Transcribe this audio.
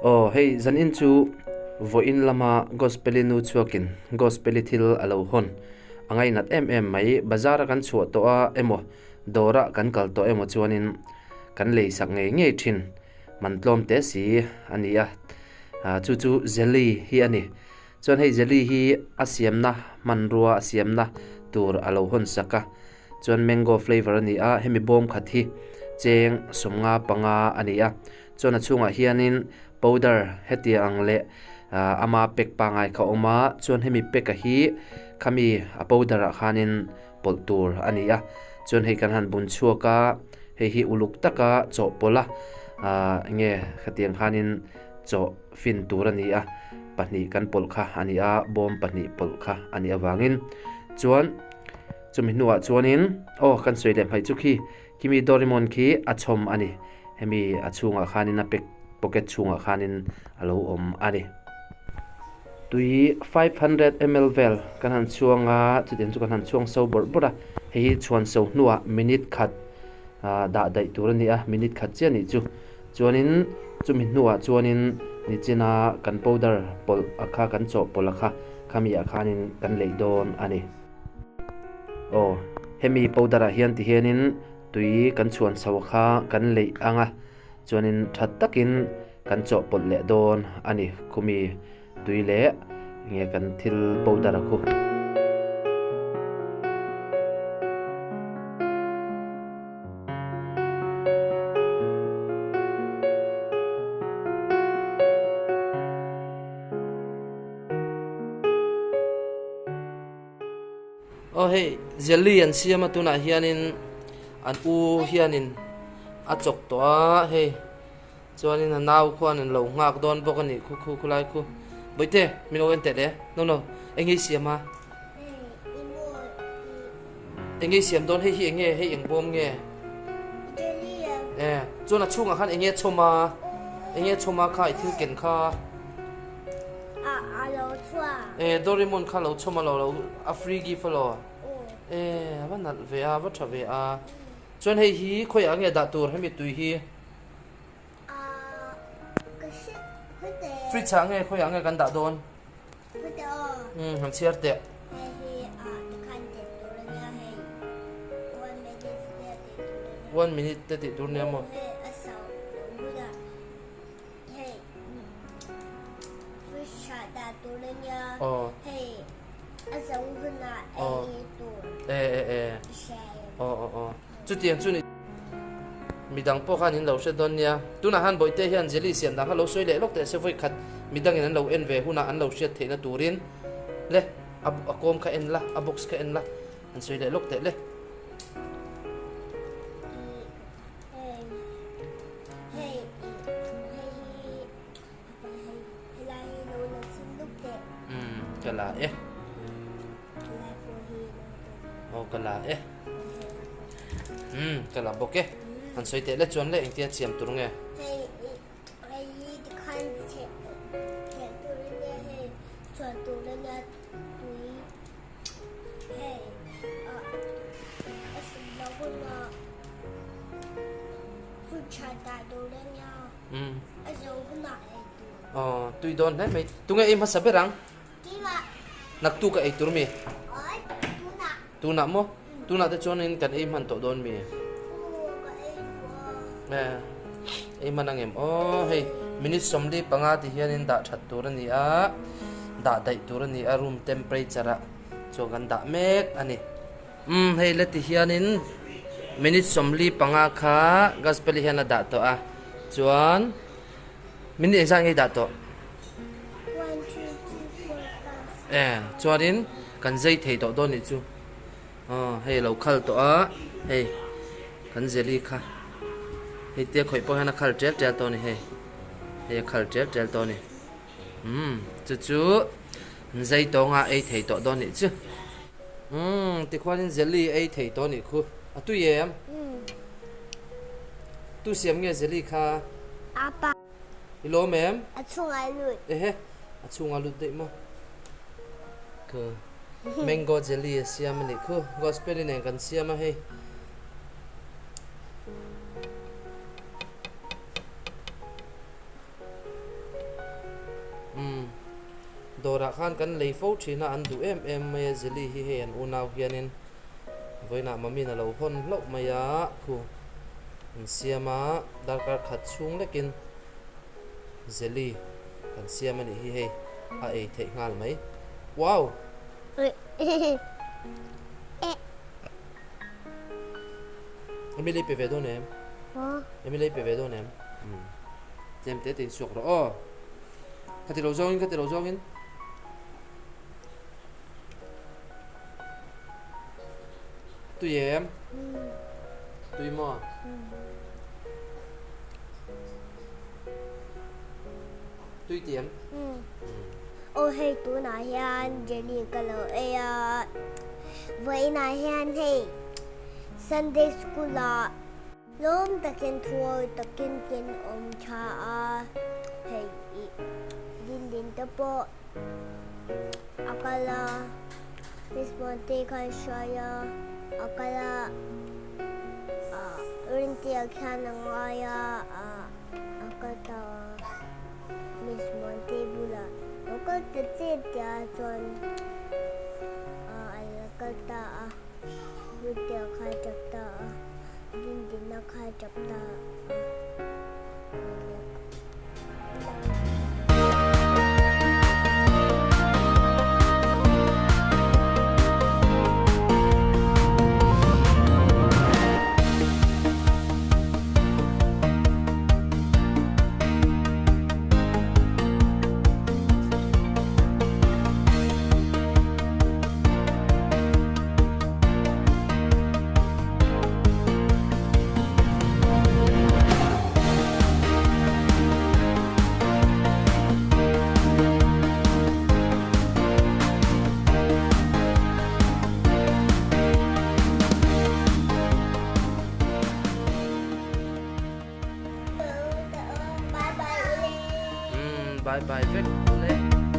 Oh hey zan in chu vo in lama gospelinu chuakin gospelithil alo hon angai nat mai bazar kan chu to a emo dora kan kal to emo chuanin kan lei sak nge thin mantlom te si ania chu chu jelly hi ani chuan hei jelly hi asiamna manrua asiamna tur alo hon saka chuan mango flavor ani a hemi bom khathi cheng somnga panga ani a chuan a chunga hianin powder heti angle ama pek pangai kha oma chuan hemi pek a hi khami a powder a khanin poltur ani a chuan hei kan han bun chuaka hei hi uluk taka cho pola nge khatiang khanin cho fin tur ani a pahni kan pol kha ani a bom pahni pol kha ani awangin chuan chumi nuwa chuanin kan soilem hai chu khi kimi dorimon khi achom ani hemi achunga khanin a pek pocket chunga khanin alo om ani tui 500 ml vel kan han chuanga chuten chu kan han chuang so bor bora hei chuan so nuwa minute khat da dai turani a minute khat chiani chu chuanin chumi nuwa chuanin ni china kan powder pol akha kan cho pol akha khami akhanin kan leidon ani hemi powder a hian ti hianin tui kan chuan so kha kan lei anga chuanin that takin kan cho pol le don ani kumi tui le nge kan thil powder khu hey jelly an siama tuna hianin an u hianin a chok to a hey chuanin an nau khuan an lo ngak don bok ani khu khulai khu boite mino en te le no engi siama engi siam don hei hi eng bom nge chuan a chunga khan enge choma kha I thil ken kha lo chua dorimon kha lo choma lo a free gift lo va nal ve a va tha ve a chuan hei hi khoi ange da tur hemi tui hi free change khoi ange kan da don han chiar te one minute te ti tur ne mo chu tiang chu ni midang po khan in lo se don nia tuna han boite hian jelly siam dang lo soi le lok te se voi khat midang in an lo en ve huna an lo se theina turin le a kom kha en la a box kha en la an soi le lok te le kala kala kala boke an soi te le chuan le engtia chiam tur nge tui don he mai tunga im hasabe rang nak tu ka ai tur mi tuna mo tuna te chuan in kan im han to don mi im manang em hey minute somli panga ti hian in da that tur ani a da dai tur ani a room temperature a cho kan da mek ani hey le ti hian in minute somli panga kha gospel hian a da to a chuan minute exam ei da to chuanin kan zai thei to don ni chu hey lo khal to a hey kan jelly kha hei te khoi po hana khal tel to ni hey khal tel to ni chu zai to nga ei thei to don ni chu ti khwanin jelly ei thei to ni khu atu yem tu siam nge jelly kha apa ilo mem achunga lut achunga lut de mo mango jelly siam ni khu gospel ne kan siam a hei dora khan kan leifo thina an du em mai zeli hi he an unaw hianin voina mami na lo hon lo maya khu siama darkar khat chung lekin zeli kan siamani hi he a ei the ngal mai wow Emily pe vedo nem Emily pe vedo nem tem te tin suak ro oh ka ti lo zongin tu yem tu mo tu tiệm ô hay tú nói hiền jelly cái lỗ ấy với nói hiền hay Sunday school là lom takin thua takin kin cha hay din tapo akala Miss Monte kan shaya akala urinti akhan ng aya akata Miss Monte bula akal tatsit ya chon alakata Buti khai chapta din na khai chapta bye bye vek le